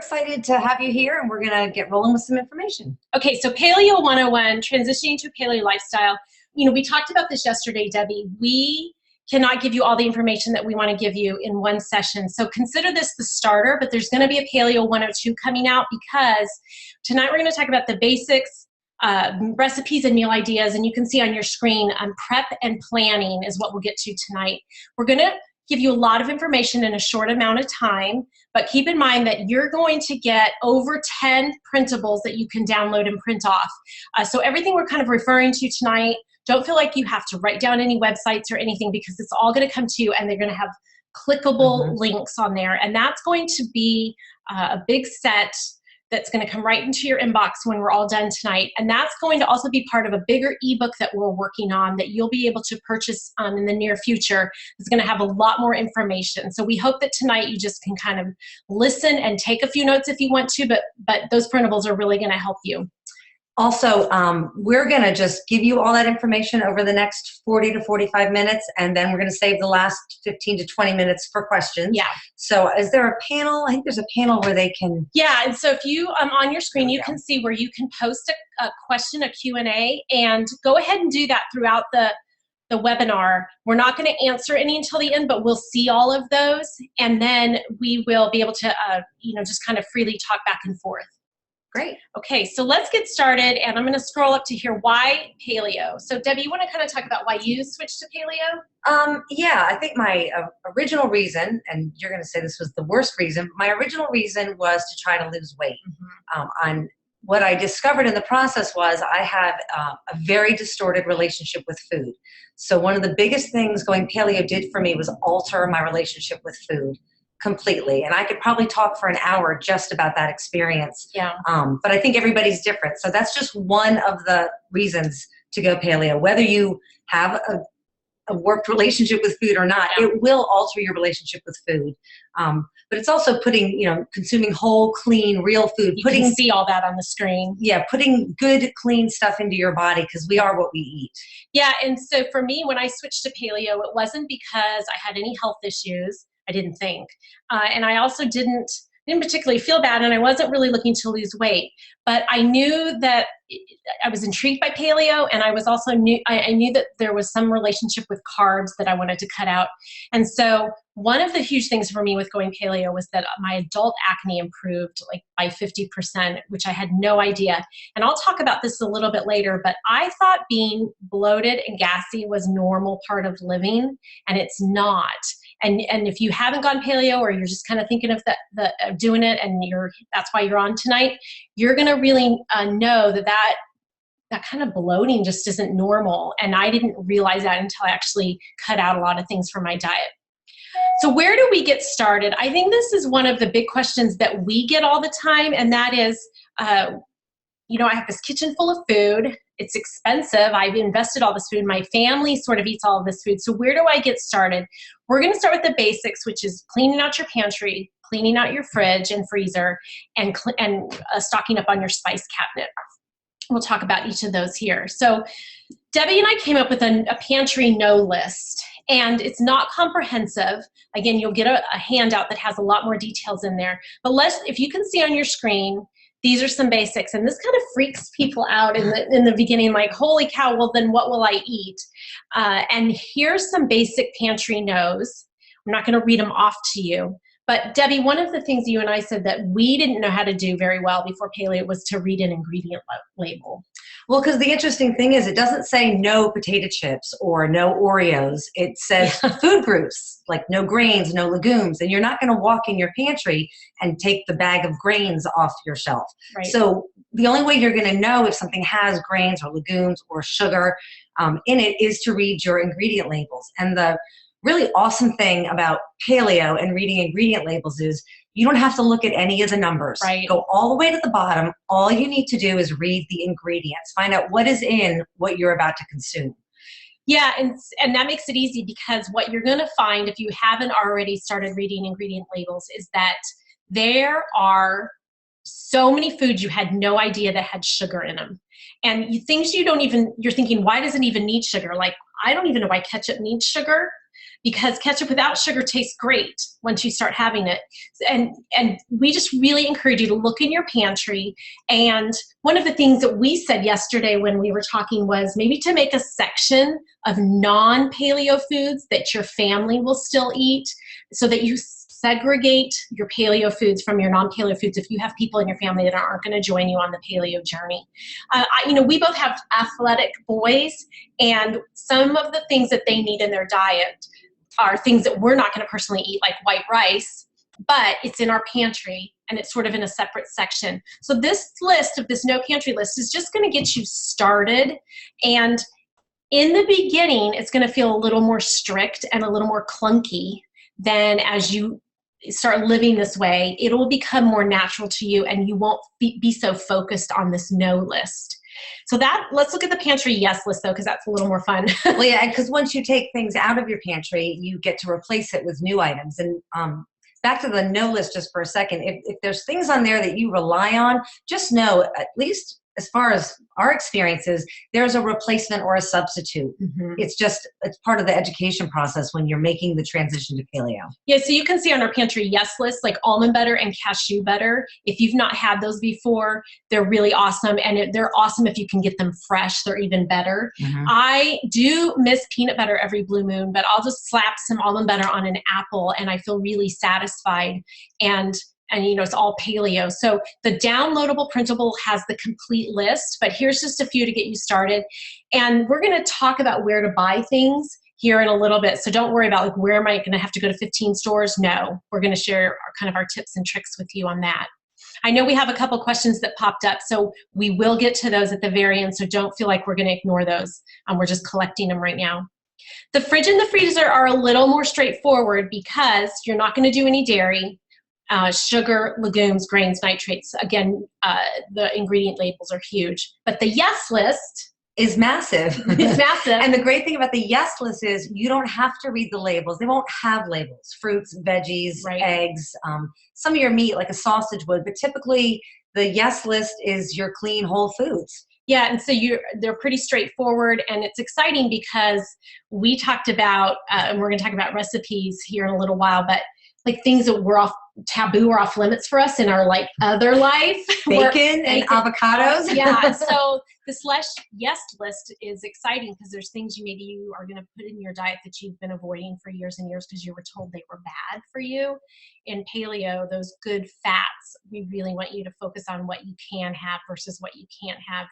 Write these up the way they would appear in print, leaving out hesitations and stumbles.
excited to have you here, and we're going to get rolling with some information. Okay, so Paleo 101, transitioning to a paleo lifestyle. We talked about this yesterday, Debbie. We cannot give you all the information that we want to give you in one session. So consider this the starter, but there's going to be a Paleo 102 coming out, because tonight we're going to talk about the basics, recipes and meal ideas, and you can see on your screen, prep and planning is what we'll get to tonight. We're going to give you a lot of information in a short amount of time, but keep in mind that you're going to get over 10 printables that you can download and print off. So everything we're kind of referring to tonight, don't feel like you have to write down any websites or anything, because it's all going to come to you and they're going to have clickable links on there. And that's going to be a big set that's going to come right into your inbox when we're all done tonight. And that's going to also be part of a bigger ebook that we're working on that you'll be able to purchase in the near future. It's going to have a lot more information. So we hope that tonight you just can kind of listen and take a few notes if you want to, but those printables are really going to help you. Also, we're going to just give you all that information over the next 40 to 45 minutes, and then we're going to save the last 15 to 20 minutes for questions. Yeah. So is there a panel? I think there's a panel where they can... Yeah, and so if you, on your screen, you can see where you can post a question, a Q&A, and go ahead and do that throughout the webinar. We're not going to answer any until the end, but we'll see all of those, and then we will be able to, just kind of freely talk back and forth. Great. Okay, so let's get started, and I'm going to scroll up to here. Why paleo? So Debbie, you want to kind of talk about why you switched to paleo? Yeah, I think my original reason, and you're going to say this was the worst reason, my original reason was to try to lose weight. What I discovered in the process was I have a very distorted relationship with food. So one of the biggest things going paleo did for me was alter my relationship with food completely. And I could probably talk for an hour just about that experience. Yeah. But I think everybody's different. So that's just one of the reasons to go paleo. Whether you have a warped relationship with food or not, it will alter your relationship with food. But it's also putting, consuming whole, clean, real food. You can see all that on the screen. Yeah, putting good, clean stuff into your body, because we are what we eat. Yeah, and so for me, when I switched to paleo, it wasn't because I had any health issues. I didn't think. And I also didn't particularly feel bad, and I wasn't really looking to lose weight. But I knew that I was intrigued by paleo, and I was also I knew that there was some relationship with carbs that I wanted to cut out. And so one of the huge things for me with going paleo was that my adult acne improved like by 50%, which I had no idea. And I'll talk about this a little bit later, but I thought being bloated and gassy was normal part of living, and it's not. And if you haven't gone paleo, or you're just kind of thinking of doing it, and that's why you're on tonight, you're going to really know that kind of bloating just isn't normal. And I didn't realize that until I actually cut out a lot of things from my diet. So where do we get started? I think this is one of the big questions that we get all the time, and that is, I have this kitchen full of food. It's expensive. I've invested all this food. My family sort of eats all of this food. So where do I get started? We're going to start with the basics, which is cleaning out your pantry, cleaning out your fridge and freezer, and stocking up on your spice cabinet. We'll talk about each of those here. So Debbie and I came up with a pantry no list, and it's not comprehensive. Again, you'll get a handout that has a lot more details in there. But if you can see on your screen, these are some basics, and this kind of freaks people out in the beginning, like, holy cow, well, then what will I eat? And here's some basic pantry no's. I'm not going to read them off to you. But Debbie, one of the things you and I said that we didn't know how to do very well before paleo was to read an ingredient label. Well, because the interesting thing is it doesn't say no potato chips or no Oreos. It says food groups, like no grains, no legumes. And you're not going to walk in your pantry and take the bag of grains off your shelf. Right. So the only way you're going to know if something has grains or legumes or sugar in it is to read your ingredient labels. And the really awesome thing about paleo and reading ingredient labels is you don't have to look at any of the numbers. Right. Go all the way to the bottom. All you need to do is read the ingredients. Find out what is in what you're about to consume. Yeah, and that makes it easy, because what you're going to find if you haven't already started reading ingredient labels is that there are so many foods you had no idea that had sugar in them. And things you're thinking, why does it even need sugar? Like, I don't even know why ketchup needs sugar. because ketchup without sugar tastes great once you start having it. And we just really encourage you to look in your pantry. And one of the things that we said yesterday when we were talking was maybe to make a section of non-paleo foods that your family will still eat, so that you segregate your paleo foods from your non-paleo foods if you have people in your family that aren't going to join you on the paleo journey. We both have athletic boys, and some of the things that they need in their diet are things that we're not going to personally eat, like white rice, but it's in our pantry and it's sort of in a separate section. So this list of this no pantry list is just going to get you started. And in the beginning, it's going to feel a little more strict and a little more clunky. Then as you start living this way, it will become more natural to you and you won't be so focused on this no list. So let's look at the pantry yes list though, because that's a little more fun. Well, yeah, because once you take things out of your pantry, you get to replace it with new items. And back to the no list just for a second, if there's things on there that you rely on, just know, at least as far as our experiences, there's a replacement or a substitute. Mm-hmm. It's part of the education process when you're making the transition to paleo. Yeah, so you can see on our pantry yes list, like almond butter and cashew butter. If you've not had those before, they're really awesome. And they're awesome if you can get them fresh. They're even better. Mm-hmm. I do miss peanut butter every blue moon, but I'll just slap some almond butter on an apple and I feel really satisfied. And it's all paleo. So the downloadable printable has the complete list, but here's just a few to get you started. And we're going to talk about where to buy things here in a little bit. So don't worry about where am I going to have to go to 15 stores? No, we're going to share our tips and tricks with you on that. I know we have a couple questions that popped up, so we will get to those at the very end. So don't feel like we're going to ignore those. We're just collecting them right now. The fridge and the freezer are a little more straightforward because you're not going to do any dairy. Sugar, legumes, grains, nitrates. Again, the ingredient labels are huge. But the yes list is massive. It's massive. And the great thing about the yes list is you don't have to read the labels. They won't have labels. Fruits, veggies, right. Eggs, some of your meat like a sausage would. But typically the yes list is your clean whole foods. Yeah, and so they're pretty straightforward, and it's exciting because we talked about, and we're going to talk about recipes here in a little while, but like things that were off taboo or off limits for us in our other life. Bacon and avocados. Yeah. So this yes list is exciting because there's things you are going to put in your diet that you've been avoiding for years and years because you were told they were bad for you. In paleo, those good fats, we really want you to focus on what you can have versus what you can't have.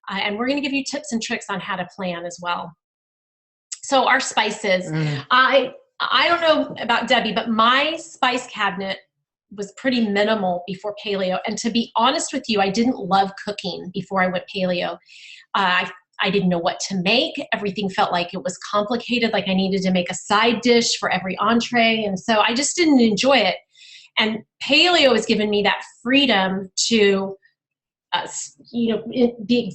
And we're going to give you tips and tricks on how to plan as well. So our spices, I don't know about Debbie, but my spice cabinet was pretty minimal before paleo. And to be honest with you, I didn't love cooking before I went paleo. I didn't know what to make. Everything felt like it was complicated, like I needed to make a side dish for every entree. And so I just didn't enjoy it. And paleo has given me that freedom to be,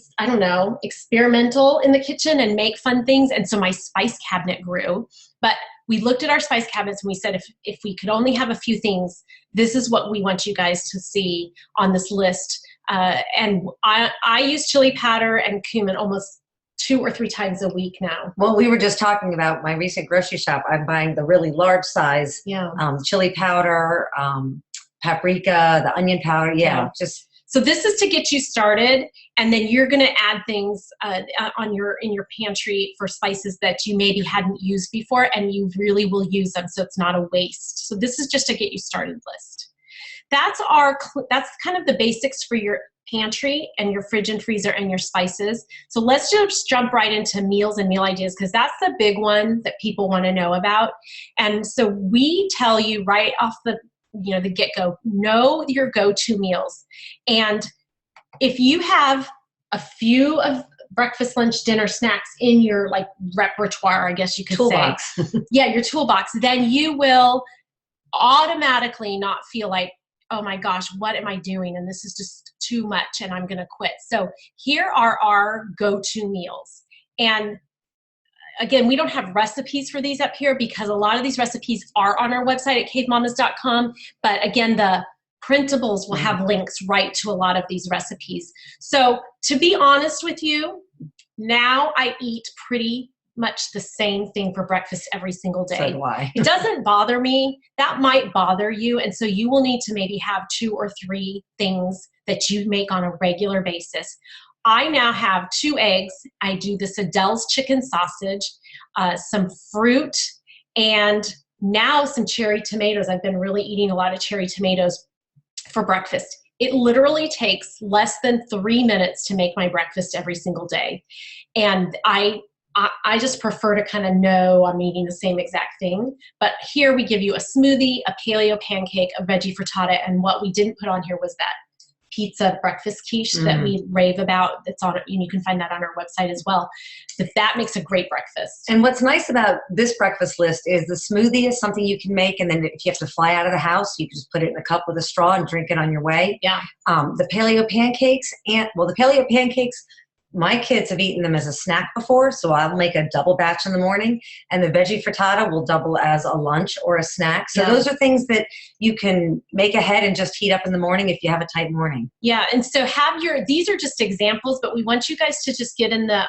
experimental in the kitchen and make fun things. And so my spice cabinet grew. But we looked at our spice cabinets and we said, if we could only have a few things, this is what we want you guys to see on this list. And I use chili powder and cumin almost 2 or 3 times a week now. Well, we were just talking about my recent grocery shop. I'm buying the really large size chili powder, paprika, the onion powder. Yeah. So this is to get you started, and then you're going to add things in your pantry for spices that you maybe hadn't used before, and you really will use them, so it's not a waste. So this is just to get you started list. That's kind of the basics for your pantry and your fridge and freezer and your spices. So let's just jump right into meals and meal ideas because that's the big one that people want to know about. And so we tell you right off the get-go, know your go-to meals. And if you have a few of breakfast, lunch, dinner, snacks in your repertoire, I guess you could toolbox. Say. Yeah, your toolbox. Then you will automatically not feel like, oh my gosh, what am I doing? And this is just too much and I'm going to quit. So here are our go-to meals. And again, we don't have recipes for these up here because a lot of these recipes are on our website at cavemamas.com. But again, the printables will have links right to a lot of these recipes. So to be honest with you, now I eat pretty much the same thing for breakfast every single day. So do I. It doesn't bother me. That might bother you. And so you will need to maybe have 2 or 3 things that you make on a regular basis. I now have 2 eggs. I do this Adele's chicken sausage, some fruit, and now some cherry tomatoes. I've been really eating a lot of cherry tomatoes for breakfast. It literally takes less than 3 minutes to make my breakfast every single day. And I just prefer to kind of know I'm eating the same exact thing. But here we give you a smoothie, a paleo pancake, a veggie frittata, and what we didn't put on here was that pizza breakfast quiche that we rave about. That's on, and you can find that on our website as well. But that makes a great breakfast. And what's nice about this breakfast list is the smoothie is something you can make, and then if you have to fly out of the house, you can just put it in a cup with a straw and drink it on your way. Yeah. The paleo pancakes, the paleo pancakes, my kids have eaten them as a snack before, so I'll make a double batch in the morning, and the veggie frittata will double as a lunch or a snack. So those are things that you can make ahead and just heat up in the morning if you have a tight morning. Yeah, and so these are just examples, but we want you guys to just get in the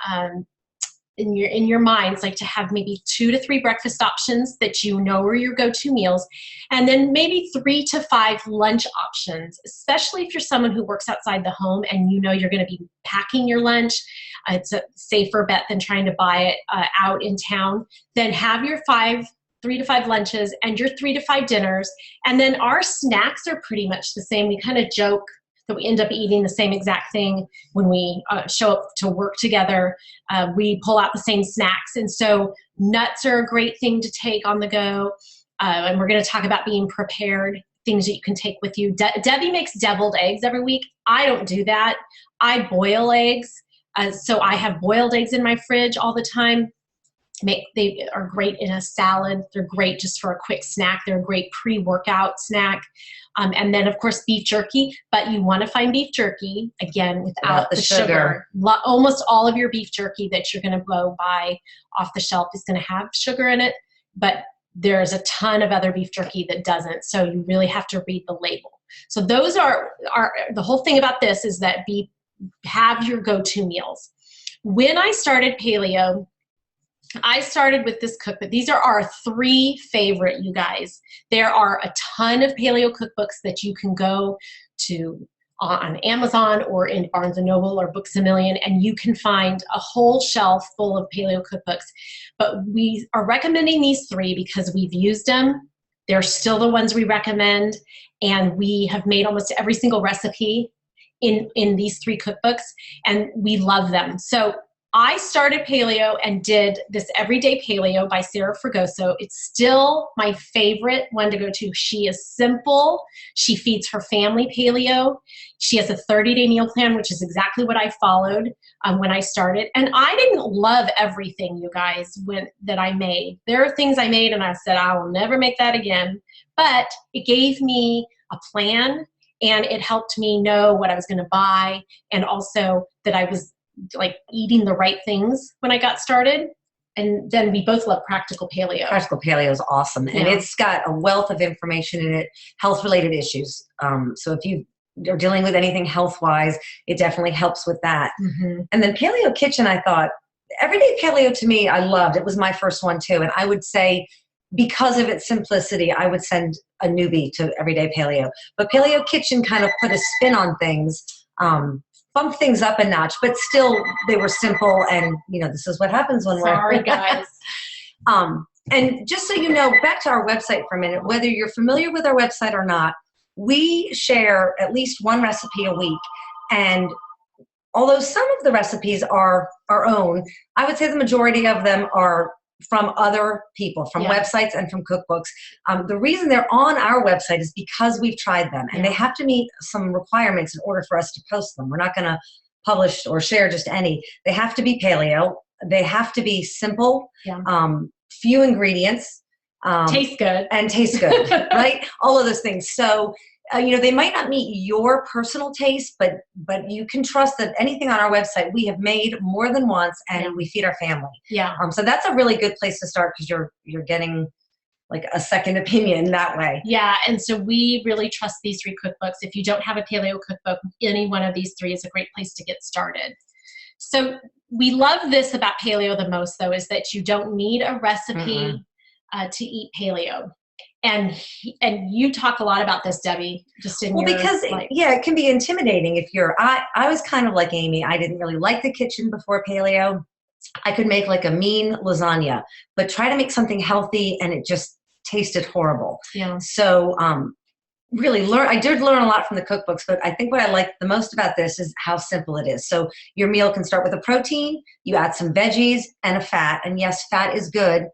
in your minds, like to have maybe 2 to 3 breakfast options that you know are your go-to meals, and then maybe 3 to 5 lunch options, especially if you're someone who works outside the home and you know you're going to be packing your lunch. It's a safer bet than trying to buy it out in town. Then have your 3 to 5 lunches and your 3 to 5 dinners. And then our snacks are pretty much the same. We kind of joke that we end up eating the same exact thing when we show up to work together. We pull out the same snacks. And so nuts are a great thing to take on the go. And we're going to talk about being prepared, things that you can take with you. Debbie makes deviled eggs every week. I don't do that. I boil eggs. So I have boiled eggs in my fridge all the time. They are great in a salad. They're great just for a quick snack. They're a great pre-workout snack. And then, of course, beef jerky. But you want to find beef jerky, again, without the sugar. Almost all of your beef jerky that you're going to go buy off the shelf is going to have sugar in it. But there's a ton of other beef jerky that doesn't. So you really have to read the label. So those are the whole thing about this is that have your go-to meals. When I started paleo, I started with this cookbook. These are our 3 favorite, you guys. There are a ton of paleo cookbooks that you can go to on Amazon or in Barnes & Noble or Books A Million, and you can find a whole shelf full of paleo cookbooks. But we are recommending these 3 because we've used them. They're still the ones we recommend, and we have made almost every single recipe in these 3 cookbooks, and we love them. So I started paleo and did this Everyday Paleo by Sarah Fragoso. It's still my favorite one to go to. She is simple. She feeds her family paleo. She has a 30-day meal plan, which is exactly what I followed when I started. And I didn't love everything, you guys, that I made. There are things I made and I said, I will never make that again. But it gave me a plan, and it helped me know what I was going to buy, and also that I was like eating the right things when I got started. And then we both love Practical Paleo. Practical Paleo is awesome. And it's got a wealth of information in it, health-related issues. So if you are dealing with anything health-wise, it definitely helps with that. Mm-hmm. And then Paleo Kitchen, I thought, Everyday Paleo to me, I loved. It was my first one too. And I would say, because of its simplicity, I would send a newbie to Everyday Paleo. But Paleo Kitchen kind of put a spin on things, bumped things up a notch, but still they were simple. And this is what happens when Sorry, guys. And just so you know, back to our website for a minute, whether you're familiar with our website or not, we share at least 1 recipe a week. And although some of the recipes are our own, I would say the majority of them are from other people, from websites and from cookbooks. The reason they're on our website is because we've tried them, and they have to meet some requirements in order for us to post them. We're not going to publish or share just any. They have to be paleo. They have to be simple, few ingredients. Taste good. And taste good, right? All of those things. So, they might not meet your personal taste, but you can trust that anything on our website we have made more than once, and we feed our family. Yeah. So that's a really good place to start, because you're getting like a second opinion that way. Yeah, and so we really trust these 3 cookbooks. If you don't have a paleo cookbook, any one of these 3 is a great place to get started. So we love this about paleo the most, though, is that you don't need a recipe to eat paleo. And you talk a lot about this, Debbie, just in your because life. it can be intimidating if you're, I was kind of like Amy. I didn't really like the kitchen before paleo. I could make like a mean lasagna, but try to make something healthy and it just tasted horrible. Yeah. So, really I did learn a lot from the cookbooks, but I think what I like the most about this is how simple it is. So your meal can start with a protein, you add some veggies and a fat. And yes, fat is good.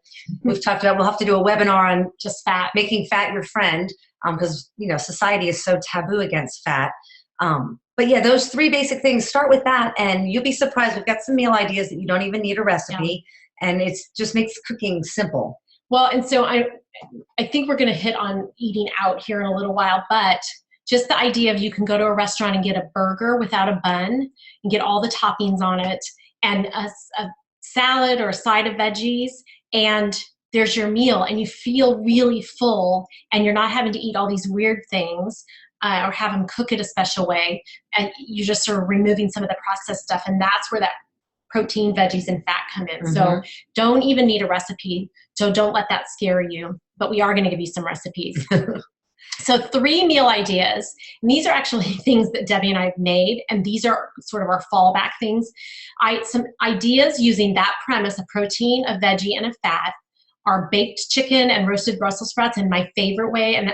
We've talked about, we'll have to do a webinar on just fat, making fat your friend, because, society is so taboo against fat. But yeah, those 3 basic things, start with that and you'll be surprised. We've got some meal ideas that you don't even need a recipe, and it's just makes cooking simple. Well, and so I think we're going to hit on eating out here in a little while, but just the idea of you can go to a restaurant and get a burger without a bun and get all the toppings on it and a salad or a side of veggies, and there's your meal and you feel really full and you're not having to eat all these weird things or have them cook it a special way, and you're just sort of removing some of the processed stuff, and that's where that protein, veggies, and fat come in. So don't even need a recipe. So don't let that scare you. But we are going to give you some recipes. So 3 meal ideas. And these are actually things that Debbie and I have made. And these are sort of our fallback things. Some ideas using that premise, a protein, a veggie, and a fat, are baked chicken and roasted Brussels sprouts in my favorite way. And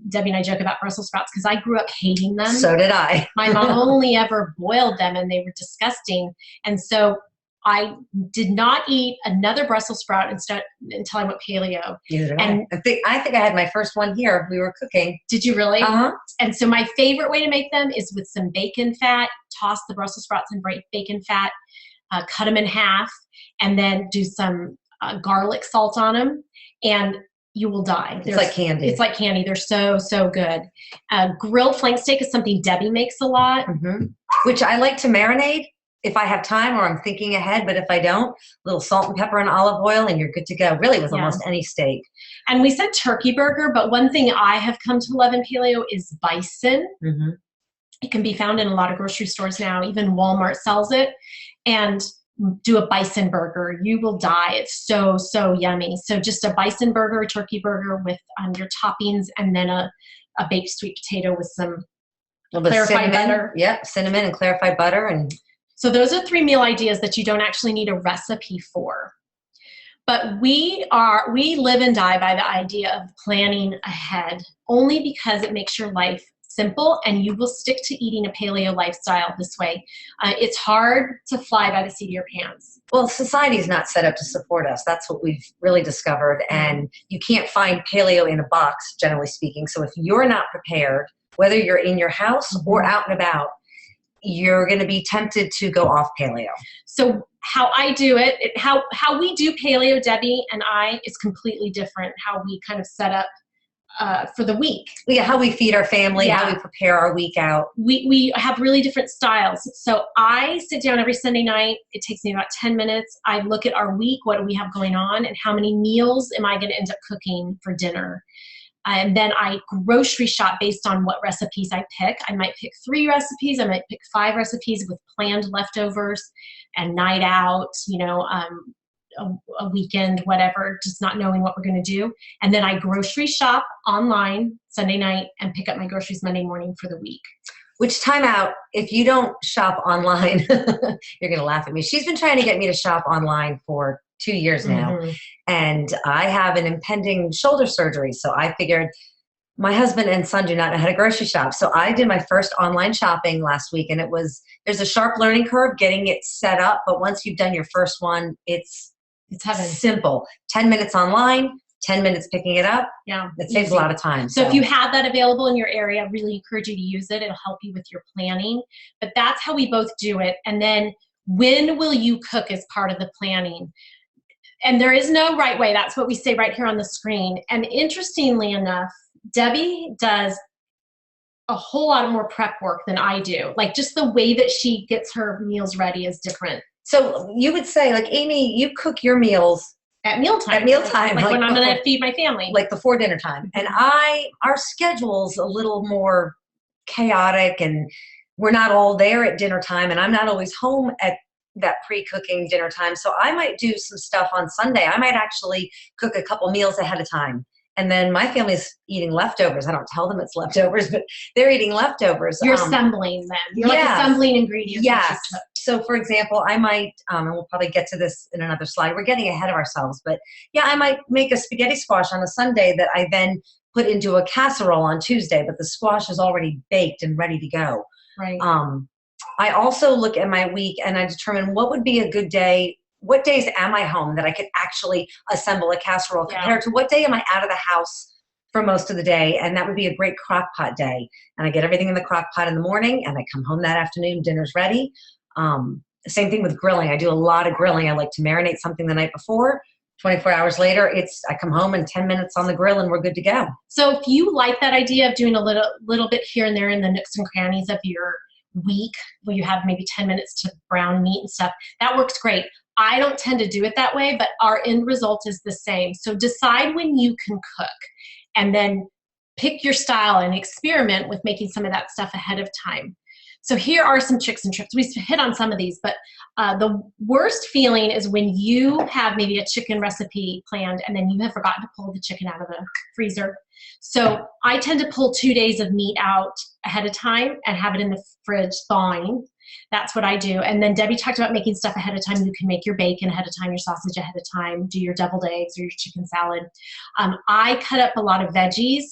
Debbie and I joke about Brussels sprouts because I grew up hating them. So did I. My mom only ever boiled them and they were disgusting. And so I did not eat another Brussels sprout until I went paleo. And I think I had my first one here. We were cooking. Did you really? Uh-huh. And so my favorite way to make them is with some bacon fat. Toss the Brussels sprouts in bacon fat, cut them in half, and then do some garlic salt on them, and you will die. It's like candy. It's like candy. They're so, so good. Grilled flank steak is something Debbie makes a lot. Which I like to marinate if I have time or I'm thinking ahead, but if I don't, a little salt and pepper and olive oil and you're good to go, really, with almost any steak. And we said turkey burger, but one thing I have come to love in paleo is bison. It can be found in a lot of grocery stores now. Even Walmart sells it. And do a bison burger. You will die. It's so, so yummy. So just a bison burger, a turkey burger with your toppings, and then a baked sweet potato with some clarified butter. Yep, cinnamon and clarified butter. And so those are 3 meal ideas that you don't actually need a recipe for. But we live and die by the idea of planning ahead, only because it makes your life simple and you will stick to eating a paleo lifestyle this way. It's hard to fly by the seat of your pants. Well, society is not set up to support us. That's what we've really discovered. And you can't find paleo in a box, generally speaking. So if you're not prepared, whether you're in your house or out and about, you're going to be tempted to go off paleo. So how I do it, how we do paleo, Debbie and I, is completely different. How we kind of set up for the week. Yeah, how we feed our family, how we prepare our week out. We have really different styles. So I sit down every Sunday night. It takes me about 10 minutes. I look at our week, what do we have going on, and how many meals am I going to end up cooking for dinner. And then I grocery shop based on what recipes I pick. I might pick 3 recipes. I might pick 5 recipes with planned leftovers and night out, a weekend, whatever, just not knowing what we're going to do. And then I grocery shop online Sunday night and pick up my groceries Monday morning for the week. Which, time out, if you don't shop online, you're going to laugh at me. She's been trying to get me to shop online for 2 years now. And I have an impending shoulder surgery. So I figured my husband and son do not know how to grocery shop. So I did my first online shopping last week, and there's a sharp learning curve getting it set up. But once you've done your first one, it's heaven. Simple. 10 minutes online, 10 minutes picking it up. Yeah. It saves a lot of time. So if you have that available in your area, I really encourage you to use it. It'll help you with your planning. But that's how we both do it. And then when will you cook as part of the planning? And there is no right way. That's what we say right here on the screen. And interestingly enough, Debbie does a whole lot more prep work than I do. Like, just the way that she gets her meals ready is different. So you would say, like, Amy, you cook your meals at mealtime. At mealtime. Like when I'm going to feed my family. Like before dinner time. And our schedule's a little more chaotic, and we're not all there at dinner time, and I'm not always home at that pre-cooking dinner time. So I might do some stuff on Sunday. I might actually cook a couple meals ahead of time. And then my family's eating leftovers. I don't tell them it's leftovers, but they're eating leftovers. You're assembling them. You're like assembling ingredients. Yes. So for example, I might, and we'll probably get to this in another slide. We're getting ahead of ourselves, but yeah, I might make a spaghetti squash on a Sunday that I then put into a casserole on Tuesday, but the squash is already baked and ready to go. Right. I also look at my week and I determine what would be a good day. What days am I home that I could actually assemble a casserole compared to what day am I out of the house for most of the day? And that would be a great crock pot day. And I get everything in the crock pot in the morning and I come home that afternoon, dinner's ready. Same thing with grilling. I do a lot of grilling. I like to marinate something the night before. 24 hours later, I come home in 10 minutes on the grill and we're good to go. So if you like that idea of doing a little bit here and there in the nooks and crannies of your week, where you have maybe 10 minutes to brown meat and stuff, that works great. I don't tend to do it that way, but our end result is the same. So decide when you can cook and then pick your style and experiment with making some of that stuff ahead of time. So here are some tricks and tips. We hit on some of these, but the worst feeling is when you have maybe a chicken recipe planned and then you have forgotten to pull the chicken out of the freezer. So I tend to pull 2 days of meat out ahead of time and have it in the fridge thawing. That's what I do. And then Debbie talked about making stuff ahead of time. You can make your bacon ahead of time, your sausage ahead of time, do your deviled eggs or your chicken salad. I cut up a lot of veggies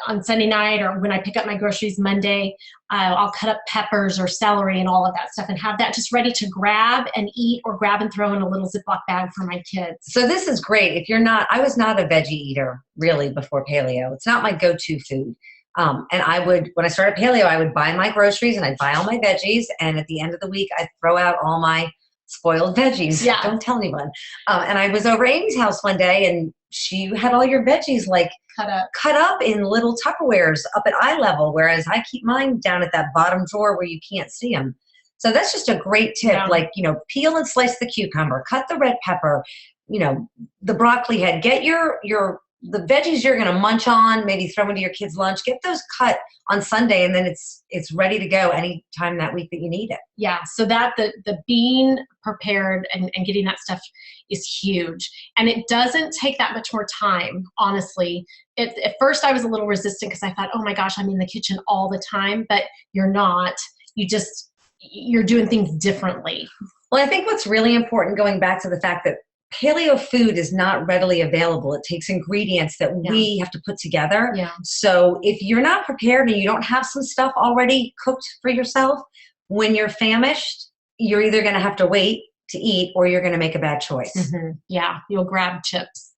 on Sunday night, or when I pick up my groceries Monday. I'll cut up peppers or celery and all of that stuff and have that just ready to grab and eat, or grab and throw in a little Ziploc bag for my kids. So this is great. If you're not, I was not a veggie eater really before paleo. It's not my go-to food. And when I started paleo, I would buy my groceries and I'd buy all my veggies. And at the end of the week, I'd throw out all my spoiled veggies. Yeah. Don't tell anyone. And I was over Amy's house one day and she had all your veggies like cut up in little Tupperwares up at eye level, whereas I keep mine down at that bottom drawer where you can't see them. So that's just a great tip. Yeah. Like, peel and slice the cucumber, cut the red pepper, the broccoli head, get the veggies you're going to munch on, maybe throw into your kids' lunch, get those cut on Sunday, and then it's ready to go anytime that week that you need it. Yeah, so that the being prepared and getting that stuff is huge. And it doesn't take that much more time, honestly. At first I was a little resistant because I thought, oh my gosh, I'm in the kitchen all the time, but you're not. You're doing things differently. Well, I think what's really important, going back to the fact that paleo food is not readily available. It takes ingredients that we have to put together. Yeah. So if you're not prepared and you don't have some stuff already cooked for yourself, when you're famished, you're either going to have to wait to eat or you're going to make a bad choice. Mm-hmm. Yeah, you'll grab chips.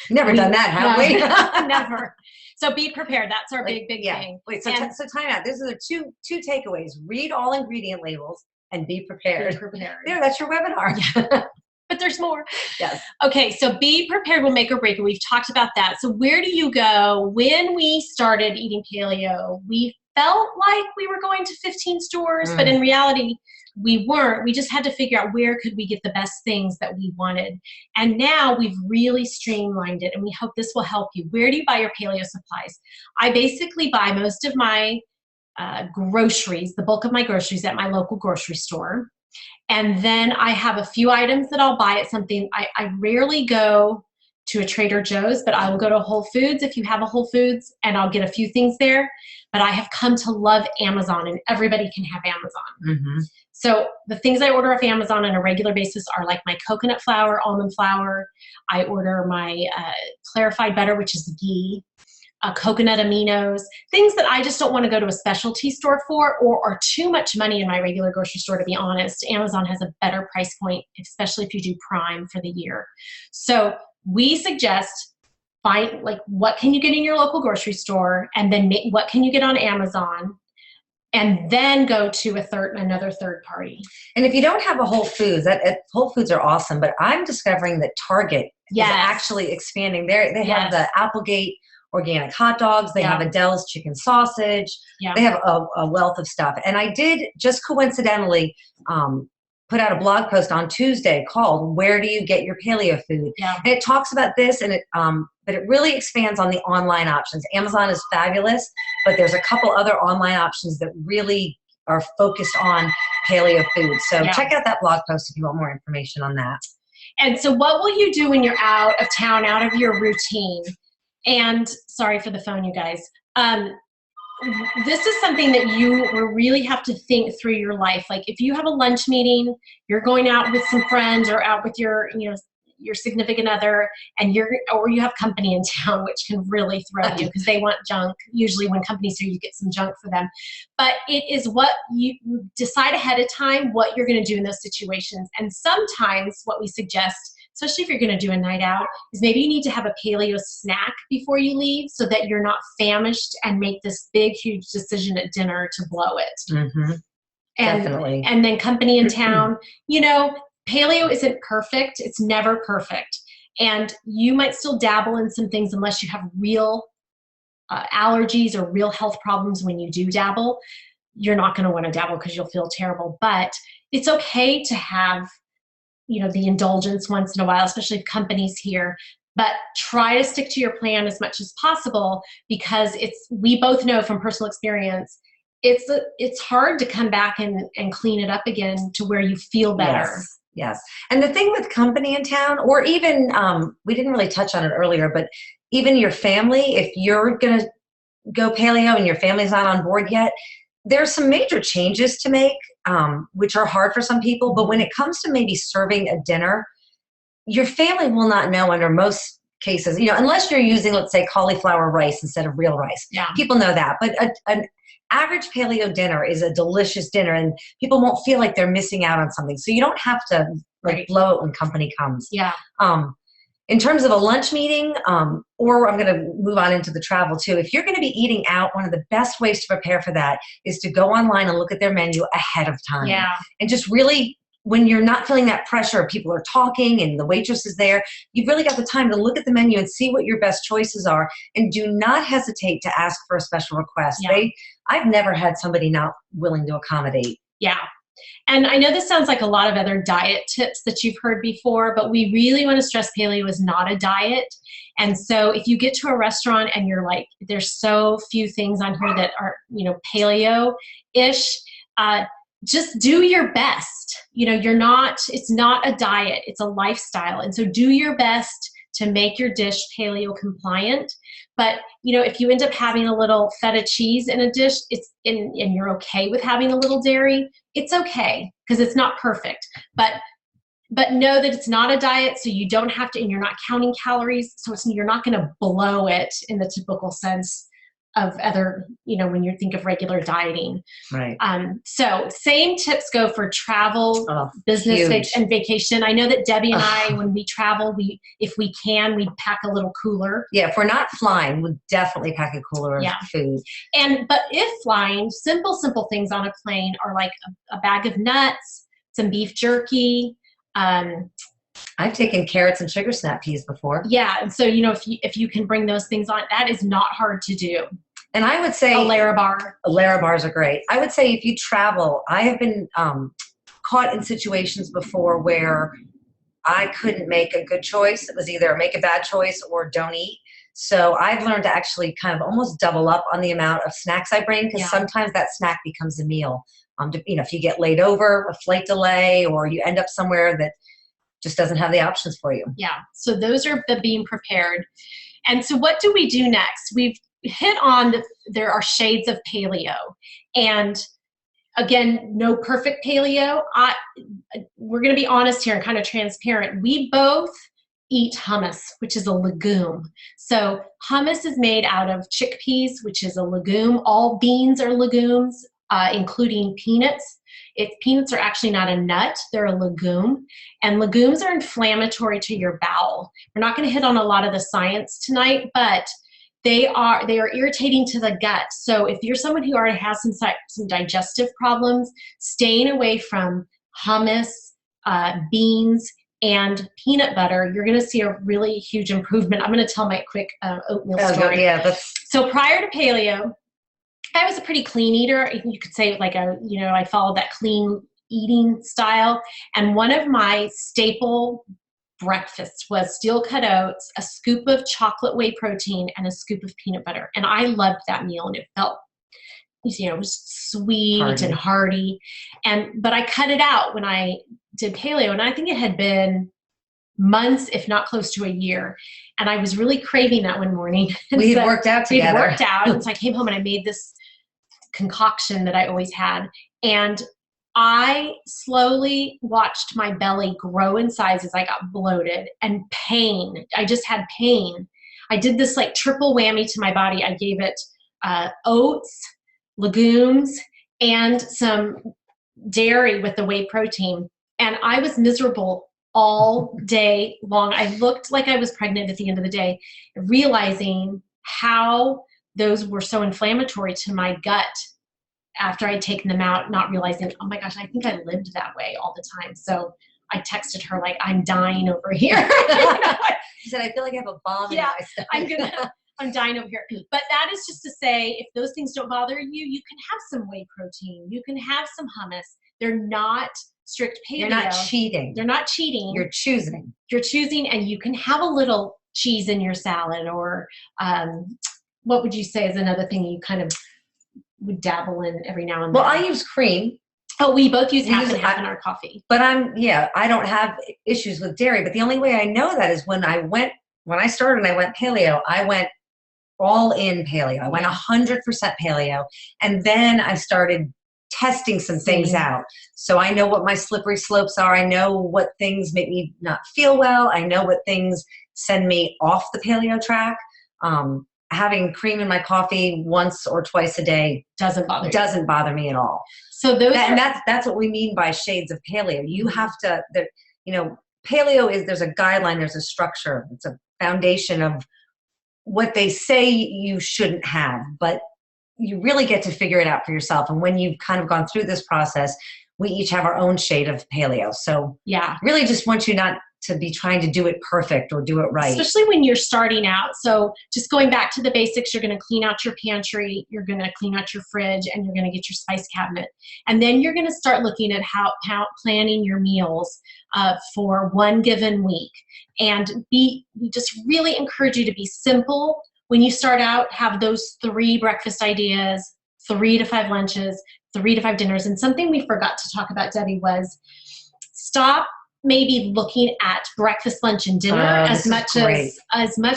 Never done that, have we? Never. So be prepared. That's our big thing. Wait, so time out. These are the two takeaways. Read all ingredient labels and be prepared. Be prepared. There, that's your webinar. Yeah. But there's more. Yes. Okay, so be prepared will make or break it. We've talked about that. So where do you go? When we started eating paleo, we felt like we were going to 15 stores, but in reality, we weren't. We just had to figure out where could we get the best things that we wanted. And now we've really streamlined it, and we hope this will help you. Where do you buy your paleo supplies? I basically buy most of my groceries, the bulk of my groceries, at my local grocery store. And then I have a few items that I'll buy at something. I rarely go to a Trader Joe's, but I will go to Whole Foods if you have a Whole Foods, and I'll get a few things there. But I have come to love Amazon, and everybody can have Amazon. Mm-hmm. So the things I order off Amazon on a regular basis are like my coconut flour, almond flour. I order my clarified butter, which is ghee. Coconut aminos, things that I just don't want to go to a specialty store for, or are too much money in my regular grocery store, to be honest. Amazon has a better price point, especially if you do Prime for the year. So we suggest find what can you get in your local grocery store, and then what can you get on Amazon, and then go to another third party. And if you don't have a Whole Foods, Whole Foods are awesome, but I'm discovering that Target is actually expanding. They have the Applegate organic hot dogs. They have Adele's chicken sausage. Yeah. They have a wealth of stuff. And I did just coincidentally put out a blog post on Tuesday called "Where Do You Get Your Paleo Food?" Yeah. And it talks about this, and but it really expands on the online options. Amazon is fabulous, but there's a couple other online options that really are focused on paleo food. So Yeah. check out that blog post if you want more information on that. And so what will you do when you're out of town, out of your routine? And sorry for the phone, you guys. This is something that you really have to think through your life. Like if you have a lunch meeting, you're going out with some friends or out with your, your significant other, and or you have company in town, which can really throw you because they want junk. Usually when company's here, you get some junk for them. But it is what you decide ahead of time what you're going to do in those situations. And sometimes what we suggest, especially if you're going to do a night out, is maybe you need to have a paleo snack before you leave so that you're not famished and make this big, huge decision at dinner to blow it. Mm-hmm. Definitely. And then company in town, paleo isn't perfect. It's never perfect. And you might still dabble in some things unless you have real allergies or real health problems when you do dabble. You're not going to want to dabble because you'll feel terrible. But it's okay to have the indulgence once in a while, especially if company's here, but try to stick to your plan as much as possible because we both know from personal experience, it's hard to come back and clean it up again to where you feel better. Yes. And the thing with company in town, or even, we didn't really touch on it earlier, but even your family, if you're going to go paleo and your family's not on board yet, there's some major changes to make, which are hard for some people. But when it comes to maybe serving a dinner, your family will not know under most cases, unless you're using, let's say, cauliflower rice instead of real rice. Yeah. People know that. But an average paleo dinner is a delicious dinner, and people won't feel like they're missing out on something. So you don't have to blow it when company comes. Yeah. In terms of a lunch meeting, or I'm going to move on into the travel too. If you're going to be eating out, one of the best ways to prepare for that is to go online and look at their menu ahead of time. Yeah. And just really, when you're not feeling that pressure, people are talking and the waitress is there, you've really got the time to look at the menu and see what your best choices are. And do not hesitate to ask for a special request. Yeah. I've never had somebody not willing to accommodate. Yeah. And I know this sounds like a lot of other diet tips that you've heard before, but we really want to stress paleo is not a diet. And so if you get to a restaurant and you're like, there's so few things on here that are, paleo-ish, just do your best. It's not a diet, it's a lifestyle. And so do your best to make your dish paleo compliant. But, if you end up having a little feta cheese in a dish, and you're okay with having a little dairy, it's okay because it's not perfect. But know that it's not a diet, so you don't have to, and you're not counting calories, so you're not going to blow it in the typical sense of other, when you think of regular dieting. Right. So same tips go for travel, business and vacation. I know that Debbie and I, when we travel, if we can, we pack a little cooler. Yeah, if we're not flying, we'll definitely pack a cooler of food. But if flying, simple things on a plane are like a bag of nuts, some beef jerky, I've taken carrots and sugar snap peas before. Yeah, and so if you can bring those things on, that is not hard to do. And I would say a Larabar. Larabars are great. I would say if you travel, I have been caught in situations before where I couldn't make a good choice. It was either make a bad choice or don't eat. So I've learned to actually kind of almost double up on the amount of snacks I bring because sometimes that snack becomes a meal. If you get laid over, a flight delay, or you end up somewhere that just doesn't have the options for you. Yeah. So those are the being prepared. And so what do we do next? We've hit on there are shades of paleo. And again, no perfect paleo. We're going to be honest here and kind of transparent. We both eat hummus, which is a legume. So hummus is made out of chickpeas, which is a legume. All beans are legumes, including peanuts. Peanuts are actually not a nut, they're a legume. And legumes are inflammatory to your bowel. We're not going to hit on a lot of the science tonight, but they are irritating to the gut. So if you're someone who already has some digestive problems, staying away from hummus, beans, and peanut butter, you're going to see a really huge improvement. I'm going to tell my quick oatmeal story. So prior to paleo, I was a pretty clean eater. You could say I followed that clean eating style. And one of my staple breakfasts was steel cut oats, a scoop of chocolate whey protein, and a scoop of peanut butter. And I loved that meal, and it felt it was sweet Hearty. and hearty. But I cut it out when I did paleo, and I think it had been months, if not close to a year. And I was really craving that one morning. We had worked out together. We had worked out. And so I came home and I made this concoction that I always had. And I slowly watched my belly grow in size as I got bloated and pain. I just had pain. I did this like triple whammy to my body. I gave it oats, legumes, and some dairy with the whey protein. And I was miserable all day long. I looked like I was pregnant at the end of the day, realizing how those were so inflammatory to my gut after I'd taken them out, not realizing, oh my gosh, I think I lived that way all the time. So I texted her like, I'm dying over here. She said, I feel like I have a bomb in my stomach. I'm dying over here. But that is just to say, if those things don't bother you, you can have some whey protein. You can have some hummus. They're not strict paleo. You're not cheating. They're not cheating. You're choosing. You're choosing, and you can have a little cheese in your salad, or what would you say is another thing you kind of would dabble in every now and then? Well, I use cream. Oh, we both use half and half in our coffee. But I don't have issues with dairy. But the only way I know that is when I started and I went paleo, I went all in paleo. I went 100% paleo. And then I started testing some things out. So I know what my slippery slopes are. I know what things make me not feel well. I know what things send me off the paleo track. Having cream in my coffee once or twice a day doesn't bother me at all. So that's what we mean by shades of paleo. You have to, paleo is, there's a guideline, there's a structure, it's a foundation of what they say you shouldn't have, but you really get to figure it out for yourself. And when you've kind of gone through this process, we each have our own shade of paleo. So really just want you not to be trying to do it perfect or do it right. Especially when you're starting out. So just going back to the basics, you're going to clean out your pantry, you're going to clean out your fridge, and you're going to get your spice cabinet. And then you're going to start looking at how planning your meals for one given week. And we just really encourage you to be simple. When you start out, have those 3 breakfast ideas, 3 to 5 lunches, 3 to 5 dinners. And something we forgot to talk about, Debbie, was stop maybe looking at breakfast, lunch, and dinner as much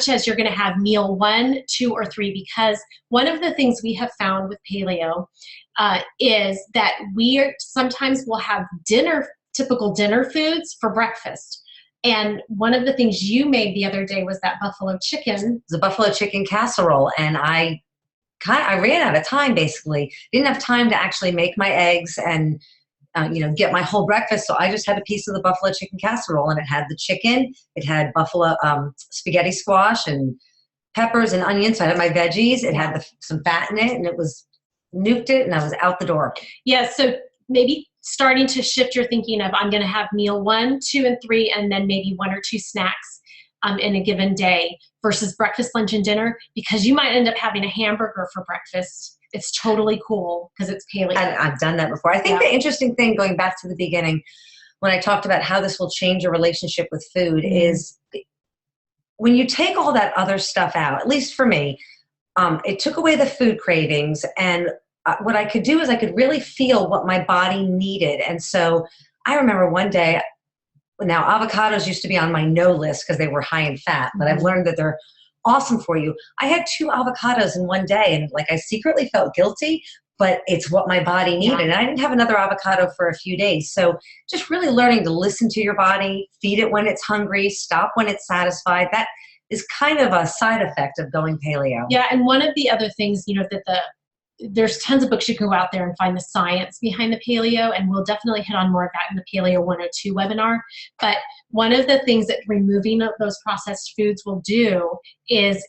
as you're going to have meal 1, 2, or 3, because one of the things we have found with paleo is that sometimes we'll have typical dinner foods for breakfast. And one of the things you made the other day was that buffalo chicken. The buffalo chicken casserole. And I ran out of time, basically. Didn't have time to actually make my eggs and get my whole breakfast. So I just had a piece of the buffalo chicken casserole, and it had the chicken, it had buffalo spaghetti squash and peppers and onions. So I had my veggies. It had some fat in it, and it was nuked it, and I was out the door. Yeah. So maybe starting to shift your thinking of, I'm going to have meal 1, 2, and 3, and then maybe 1 or 2 snacks in a given day versus breakfast, lunch, and dinner, because you might end up having a hamburger for breakfast. It's totally cool because it's paleo. And I've done that before. I think the interesting thing, going back to the beginning, when I talked about how this will change your relationship with food, is when you take all that other stuff out, at least for me, it took away the food cravings. And what I could do is I could really feel what my body needed. And so I remember one day, now avocados used to be on my no list because they were high in fat, but I've learned that they're awesome for you. I had 2 avocados in one day, and I secretly felt guilty, but it's what my body needed. And I didn't have another avocado for a few days. So just really learning to listen to your body, feed it when it's hungry, stop when it's satisfied. That is kind of a side effect of going paleo. Yeah. And one of the other things, there's tons of books you can go out there and find the science behind the paleo, and we'll definitely hit on more of that in the Paleo 102 webinar. But one of the things that removing those processed foods will do is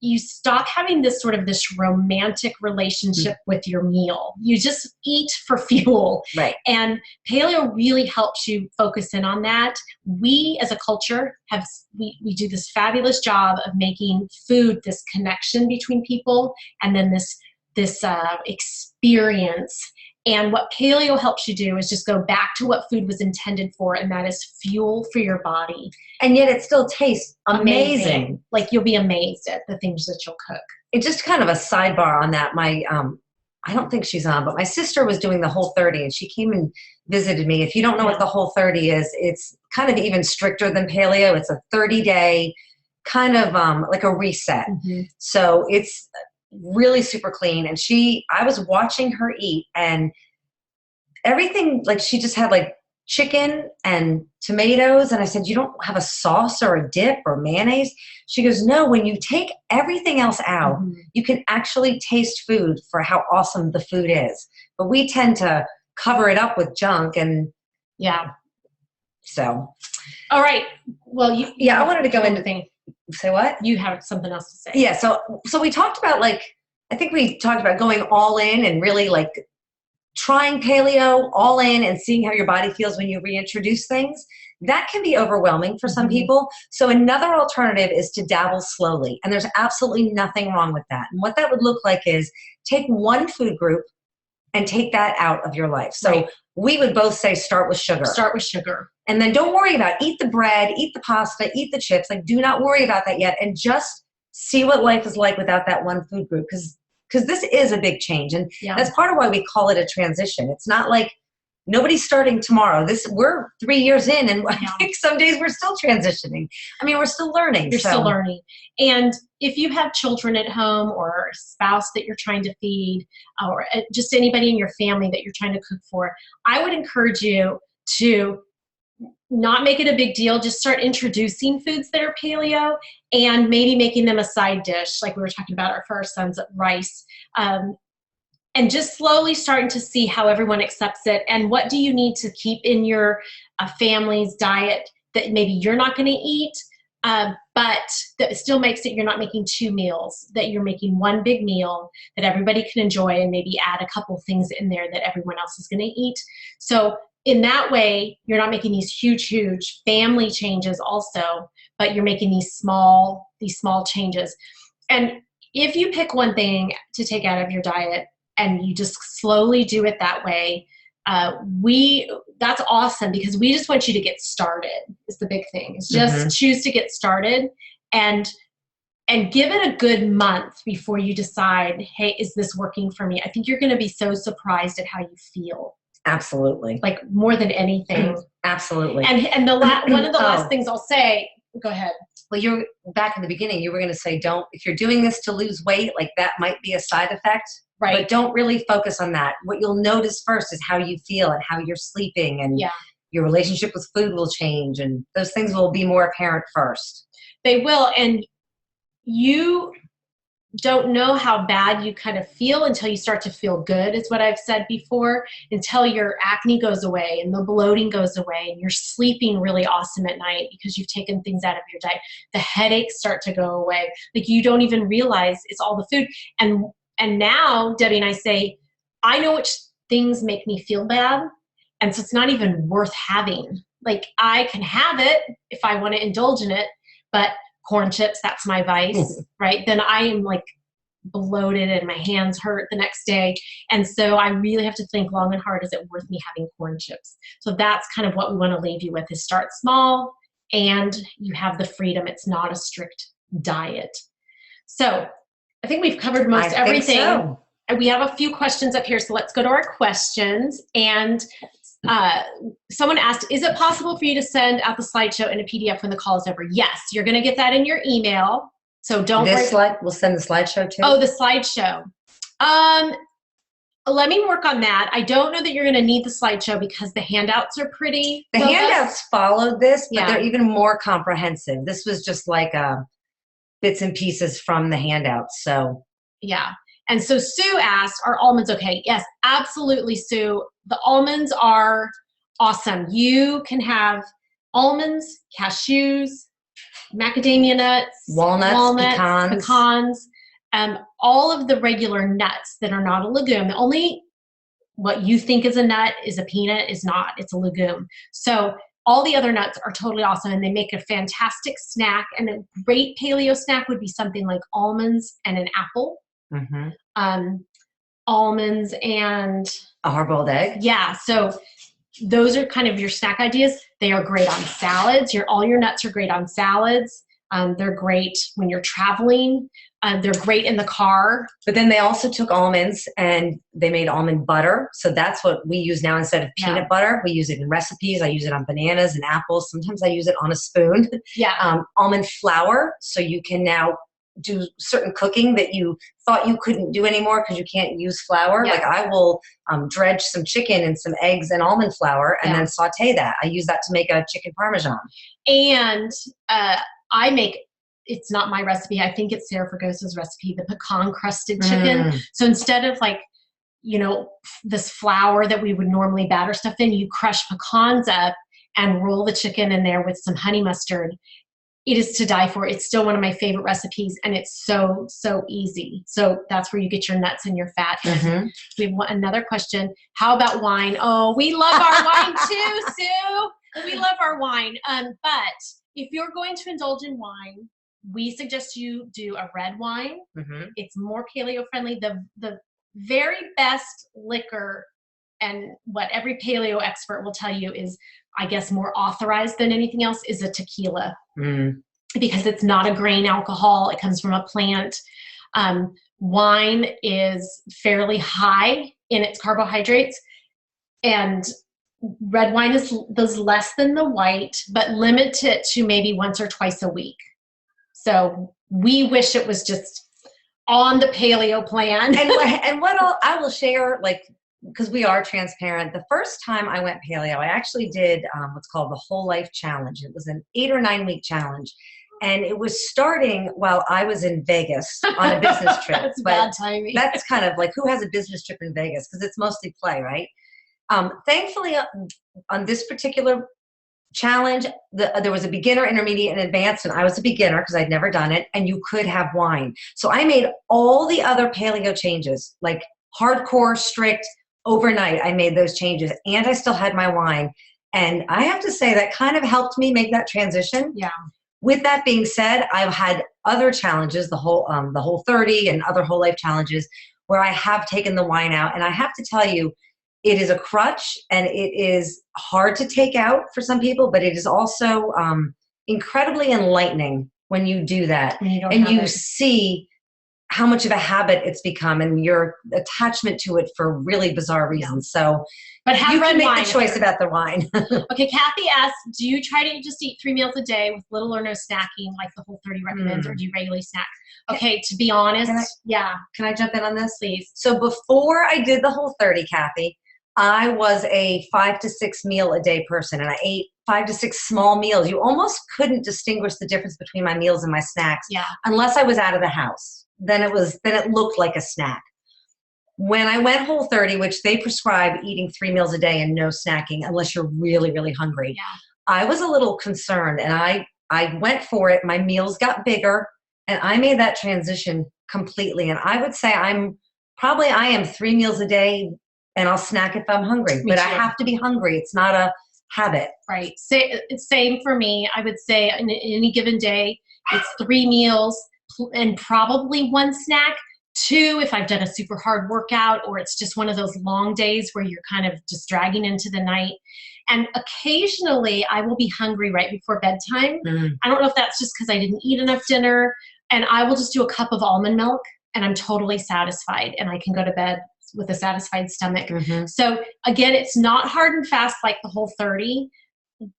you stop having this romantic relationship with your meal. You just eat for fuel. Right. And paleo really helps you focus in on that. We as a culture we do this fabulous job of making food this connection between people, and then this experience. And what paleo helps you do is just go back to what food was intended for, and that is fuel for your body. And yet it still tastes amazing. Like you'll be amazed at the things that you'll cook. It's just kind of a sidebar on that. I don't think she's on, but my sister was doing the Whole30 and she came and visited me. If you don't know what the Whole30 is, it's kind of even stricter than paleo. It's a 30-day kind of like a reset. So it's really super clean. And I was watching her eat and everything, like she just had like chicken and tomatoes. And I said, you don't have a sauce or a dip or mayonnaise? She goes, no, when you take everything else out, you can actually taste food for how awesome the food is. But we tend to cover it up with junk. And so. All right. Well, I wanted to go into thing. Say what? You have something else to say. Yeah. So we talked about I think we talked about going all in and really trying paleo all in and seeing how your body feels when you reintroduce things. That can be overwhelming for some people. So another alternative is to dabble slowly. And there's absolutely nothing wrong with that. And what that would look like is take one food group and take that out of your life. So we would both say start with sugar. Start with sugar. And then don't worry about eat the bread, eat the pasta, eat the chips. Do not worry about that yet. And just see what life is like without that one food group. Because this is a big change. And that's part of why we call it a transition. It's not like nobody's starting tomorrow. We're 3 years in, and I think some days we're still transitioning. I mean, we're still learning. You're still learning. And if you have children at home or a spouse that you're trying to feed or just anybody in your family that you're trying to cook for, I would encourage you to not make it a big deal. Just start introducing foods that are paleo and maybe making them a side dish, like we were talking about for our sons, rice. And just slowly starting to see how everyone accepts it and what do you need to keep in your family's diet that maybe you're not going to eat, but that still makes it you're not making 2 meals, that you're making one big meal that everybody can enjoy and maybe add a couple things in there that everyone else is going to eat. So in that way, you're not making these huge family changes also, but you're making these small changes. And if you pick one thing to take out of your diet and you just slowly do it that way, that's awesome because we just want you to get started is the big thing. Is just choose to get started and give it a good month before you decide, hey, is this working for me? I think you're going to be so surprised at how you feel. Absolutely. Like more than anything. Absolutely. And one of the last things I'll say, go ahead. Well, you're back in the beginning, you were going to say, if you're doing this to lose weight, that might be a side effect, right? But don't really focus on that. What you'll notice first is how you feel and how you're sleeping and your relationship with food will change. And those things will be more apparent first. They will. And you don't know how bad you kind of feel until you start to feel good, is what I've said before, until your acne goes away and the bloating goes away and you're sleeping really awesome at night because you've taken things out of your diet. The headaches start to go away. You don't even realize it's all the food. And now Debbie and I say, I know which things make me feel bad. And so it's not even worth having. I can have it if I want to indulge in it, but corn chips, that's my vice, right? Then I am bloated and my hands hurt the next day. And so I really have to think long and hard, is it worth me having corn chips? So that's kind of what we want to leave you with, is start small and you have the freedom. It's not a strict diet. So I think we've covered most everything. So. We have a few questions up here, so let's go to our questions. And someone asked, is it possible for you to send out the slideshow in a PDF when the call is over? Yes, you're going to get that in your email. So don't worry. We'll send the slideshow too? Oh, the slideshow. Let me work on that. I don't know that you're going to need the slideshow because the handouts are pretty. The handouts followed this, but Yeah. they're even more comprehensive. This was just bits and pieces from the handouts. So Yeah. And so Sue asked, are almonds okay? Yes, absolutely, Sue. The almonds are awesome. You can have almonds, cashews, macadamia nuts, walnuts, pecans, all of the regular nuts that are not a legume. The only what you think is a nut is a peanut, is not. It's a legume. So all the other nuts are totally awesome, and they make a fantastic snack. And a great paleo snack would be something like almonds and an apple. Almonds and a hard-boiled egg. Yeah, so those are kind of your snack ideas. They are great on salads. All your nuts are great on salads. They're great when you're traveling. They're great in the car. But then they also took almonds and they made almond butter. So that's what we use now instead of peanut butter. We use it in recipes. I use it on bananas and apples. Sometimes I use it on a spoon. Yeah. Almond flour. So you can now do certain cooking that you thought you couldn't do anymore because you can't use flour. Yes. Like I will dredge some chicken and some eggs and almond flour and then saute that. I use that to make a chicken parmesan. And I make, it's not my recipe, I think it's Sarah Fragosa's recipe, the pecan crusted chicken. So instead of like, you know, this flour that we would normally batter stuff in, you crush pecans up and roll the chicken in there with some honey mustard. It is to die for. It's still one of my favorite recipes, and it's so, so easy. So that's where you get your nuts and your fat. We have another question. How about wine? Oh, we love our wine too, Sue. We love our wine. But if you're going to indulge in wine, we suggest you do a red wine. It's more paleo friendly. The very best liquor, and what every paleo expert will tell you is, I guess, more authorized than anything else, is a tequila. Because it's not a grain alcohol. It comes from a plant. Wine is fairly high in its carbohydrates, and red wine does less than the white, but limit it to maybe once or twice a week. So we wish it was just on the paleo plan. And what I will share, like, because we are transparent, the first time I went paleo, I actually did what's called the Whole Life Challenge. It was an 8 or 9 week challenge. And it was starting while I was in Vegas on a business trip. That's bad timing. That's kind of like, who has a business trip in Vegas? Because it's mostly play, right? Thankfully, on this particular challenge, there was a beginner, intermediate, and advanced, and I was a beginner because I'd never done it, and you could have wine. So I made all the other paleo changes, like hardcore, strict, overnight. I made those changes, and I still had my wine. And I have to say that kind of helped me make that transition. Yeah. With that being said, I've had other challenges, the whole 30 and other whole life challenges, where I have taken the wine out. And I have to tell you, it is a crutch and it is hard to take out for some people, but it is also incredibly enlightening when you do that. And you see how much of a habit it's become and your attachment to it for really bizarre reasons. So, but have you red can make wine the choice about the wine. Okay, Kathy asks, do you try to just eat 3 meals a day with little or no snacking like the Whole30 recommends, or do you regularly snack? Okay, to be honest, Can I jump in on this? Please. So before I did the Whole30, Kathy, I was a 5 to 6 meal a day person, and I ate 5 to 6 small meals. You almost couldn't distinguish the difference between my meals and my snacks unless I was out of the house. Then it looked like a snack. When I went Whole30, which they prescribe eating 3 meals a day and no snacking unless you're really, really hungry, I was a little concerned, and I went for it. My meals got bigger, and I made that transition completely. And I would say I am 3 meals a day, and I'll snack if I'm hungry. But I have to be hungry. It's not a habit. Right. Same for me. I would say in any given day, it's 3 meals and probably 1 snack. 2 if I've done a super hard workout, or it's just one of those long days where you're kind of just dragging into the night. And occasionally I will be hungry right before bedtime. I don't know if that's just because I didn't eat enough dinner, and I will just do a cup of almond milk and I'm totally satisfied, and I can go to bed with a satisfied stomach. So again, it's not hard and fast like the Whole30.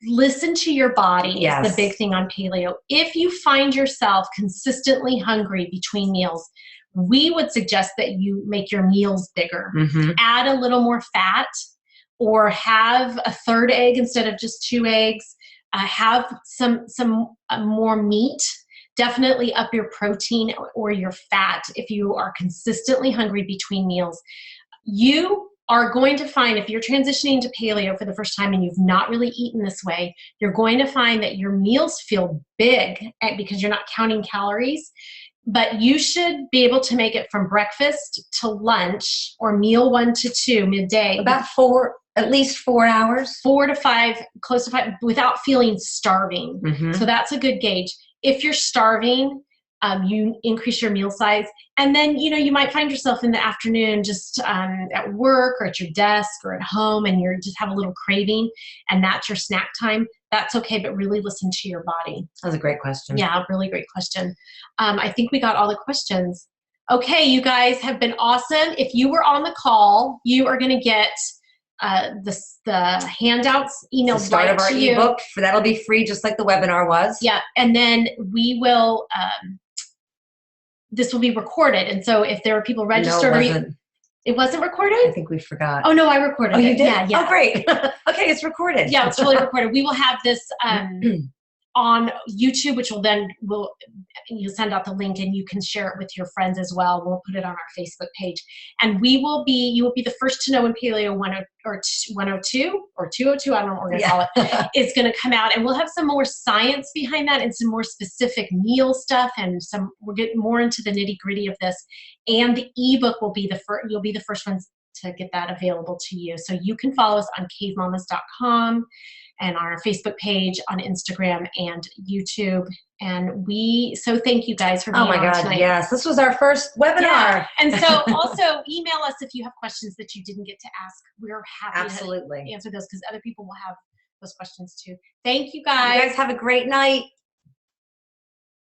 Listen to your body is the big thing on paleo. If you find yourself consistently hungry between meals, we would suggest that you make your meals bigger. Add a little more fat, or have a 3rd egg instead of just 2 eggs. Have some more meat. Definitely up your protein or your fat if you are consistently hungry between meals. You are going to find, if you're transitioning to paleo for the first time and you've not really eaten this way, you're going to find that your meals feel big because you're not counting calories. But you should be able to make it from breakfast to lunch, or meal 1 to 2 midday. About at least 4 hours. 4 to 5, close to 5, without feeling starving. So that's a good gauge. If you're starving, You increase your meal size. And then, you might find yourself in the afternoon just at work or at your desk or at home, and you just have a little craving, and that's your snack time. That's okay, but really listen to your body. That was a great question. Yeah, really great question. I think we got all the questions. Okay, you guys have been awesome. If you were on the call, you are going to get the handouts emailed The start of our ebook, that'll be free, just like the webinar was. Yeah, and then we will. This will be recorded, and so if there are people registered, it wasn't recorded. I think we forgot. Oh no, I recorded it. You did? Yeah. Oh, great. Okay, it's recorded. Yeah, it's totally recorded. We will have this on YouTube, which you'll send out the link, and you can share it with your friends as well. We'll put it on our Facebook page, and you will be the first to know when Paleo 102 or 202, I don't know what we're going to call it, is going to come out, and we'll have some more science behind that and some more specific meal stuff, and we'll get more into the nitty gritty of this. And the ebook will be you'll be the first ones to get that available to you. So you can follow us on cavemamas.com and on our Facebook page, on Instagram and YouTube. And so thank you guys for being on tonight. Oh my God, yes. This was our first webinar. Yeah. And so also email us if you have questions that you didn't get to ask. We're happy to answer those, because other people will have those questions too. Thank you guys. You guys have a great night.